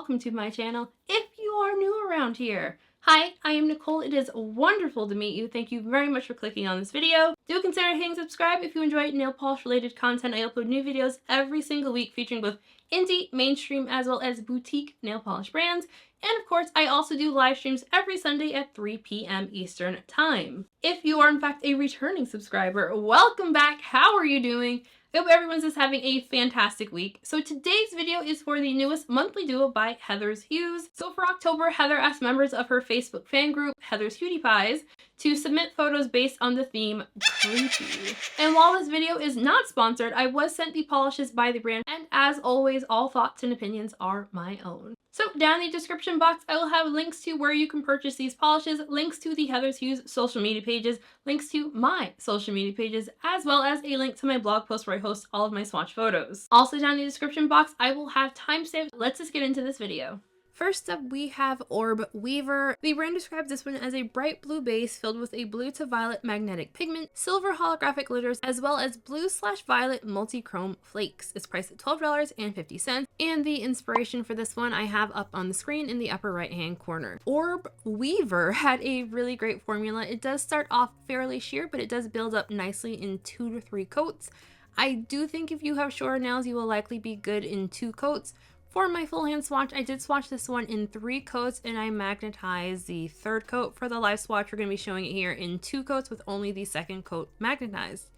welcome to my channel if you are new around here. Hi, I am Nicole. It is wonderful to meet you. Thank you very much for clicking on this video. Do consider hitting subscribe if you enjoy nail polish related content. I upload new videos every single week featuring both indie, mainstream, as well as boutique nail polish brands. And of course, I also do live streams every Sunday at 3 p.m. Eastern Time. If you are in fact a returning subscriber, welcome back. How are you doing? I hope everyone's just having a fantastic week. So today's video is for the newest monthly duo by Heather's Hues. So for October, Heather asked members of her Facebook fan group, Heather's Cutie Pies, to submit photos based on the theme Creepy. And while this video is not sponsored, I was sent the polishes by the brand, and as always, all thoughts and opinions are my own. So down in the description box, I will have links to where you can purchase these polishes, links to the Heather's Hues social media pages, links to my social media pages, as well as a link to my blog post where I host all of my swatch photos. Also down in the description box, I will have timestamps. Let's just get into this video. First up, we have Orb Weaver. The brand describes this one as a bright blue base filled with a blue to violet magnetic pigment, silver holographic glitters, as well as blue/violet multi-chrome flakes. It's priced at $12.50, and the inspiration for this one I have up on the screen in the upper right-hand corner. Orb Weaver had a really great formula. It does start off fairly sheer, but it does build up nicely in 2 to 3 coats. I do think if you have shorter nails, you will likely be good in 2 coats. For my full hand swatch, I did swatch this one in 3 coats, and I magnetized the 3rd coat. For the live swatch, we're going to be showing it here in 2 coats with only the 2nd coat magnetized.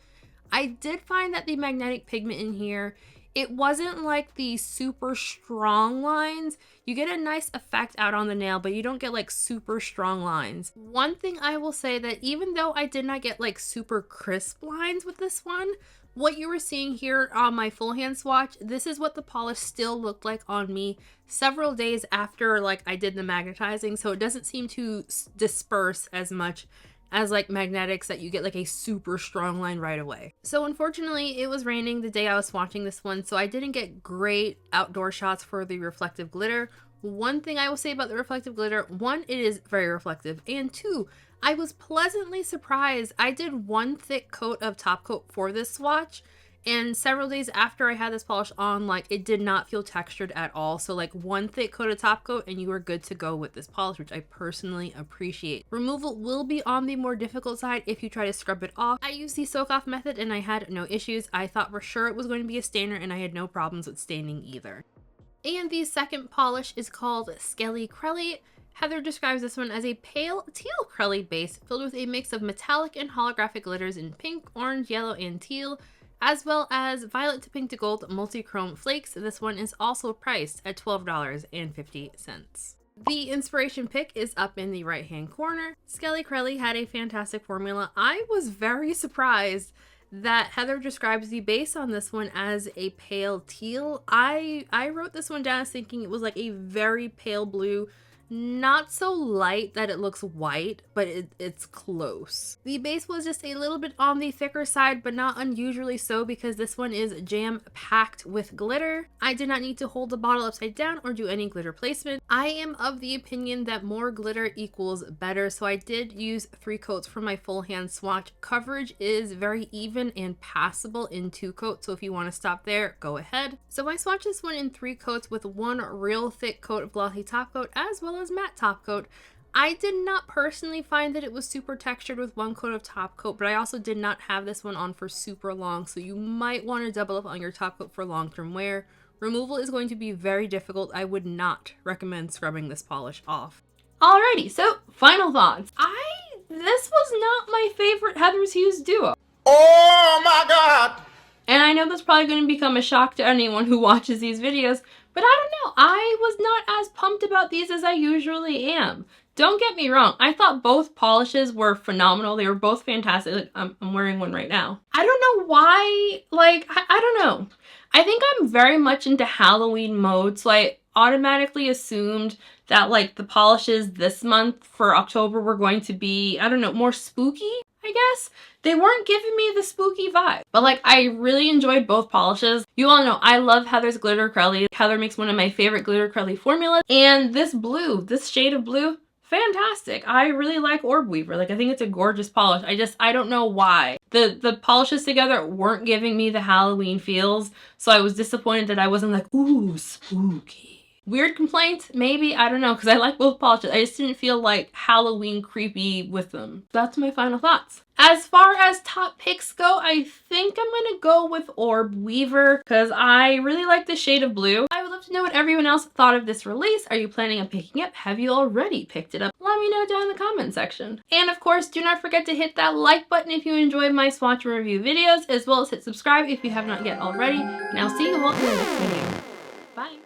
I did find that the magnetic pigment in here, it wasn't like the super strong lines. You get a nice effect out on the nail, but you don't get like super strong lines. One thing I will say that even though I did not get like super crisp lines with this one, what you were seeing here on my full hand swatch, this is what the polish still looked like on me several days after like I did the magnetizing, so it doesn't seem to disperse as much as like magnetics that you get like a super strong line right away. So unfortunately, it was raining the day I was swatching this one, so I didn't get great outdoor shots for the reflective glitter. One thing I will say about the reflective glitter, 1, it is very reflective, and 2, I was pleasantly surprised. I did 1 thick coat of top coat for this swatch, and several days after I had this polish on, like, it did not feel textured at all. So like 1 thick coat of top coat and you are good to go with this polish, which I personally appreciate. Removal will be on the more difficult side if you try to scrub it off. I used the soak off method and I had no issues. I thought for sure it was going to be a stainer, and I had no problems with staining either. And the second polish is called Skelly Crelly. Heather describes this one as a pale teal Crelly base filled with a mix of metallic and holographic glitters in pink, orange, yellow, and teal, as well as violet to pink to gold multi-chrome flakes. This one is also priced at $12.50. The inspiration pick is up in the right-hand corner. Skelly Crelly had a fantastic formula. I was very surprised that Heather describes the base on this one as a pale teal. I wrote this one down as thinking it was like a very pale blue, not so light that it looks white, but it's close. The base was just a little bit on the thicker side, but not unusually so because this one is jam-packed with glitter. I did not need to hold the bottle upside down or do any glitter placement. I am of the opinion that more glitter equals better, so I did use 3 coats for my full hand swatch. Coverage is very even and passable in 2 coats, so if you want to stop there, go ahead. So I swatched this one in 3 coats with 1 real thick coat of glossy top coat as well as matte top coat. I did not personally find that it was super textured with 1 coat of top coat, but I also did not have this one on for super long, so you might want to double up on your top coat for long-term wear. Removal is going to be very difficult. I would not recommend scrubbing this polish off. Alrighty, so final thoughts. This was not my favorite Heather's Hues duo. Oh my god! And I know that's probably going to become a shock to anyone who watches these videos, but I don't know. I was not as pumped about these as I usually am. Don't get me wrong. I thought both polishes were phenomenal. They were both fantastic. Like, I'm wearing one right now. I don't know why. Like, I don't know. I think I'm very much into Halloween mode, so I automatically assumed that like the polishes this month for October were going to be, I don't know, more spooky, I guess. They weren't giving me the spooky vibe, but like I really enjoyed both polishes. You all know I love Heather's Glitter Crelly. Heather makes one of my favorite Glitter Crelly formulas, and this blue, this shade of blue, fantastic. I really like Orb Weaver. Like, I think it's a gorgeous polish. I don't know why. The polishes together weren't giving me the Halloween feels, so I was disappointed that I wasn't like, ooh, spooky. Weird complaints? Maybe, I don't know, because I like both polishes. I just didn't feel like Halloween creepy with them. That's my final thoughts. As far as top picks go, I think I'm gonna go with Orb Weaver because I really like the shade of blue. I would love to know what everyone else thought of this release. Are you planning on picking it up? Have you already picked it up? Let me know down in the comment section. And of course, do not forget to hit that like button if you enjoyed my swatch and review videos, as well as hit subscribe if you have not yet already. And I'll see you all in the next video. Bye!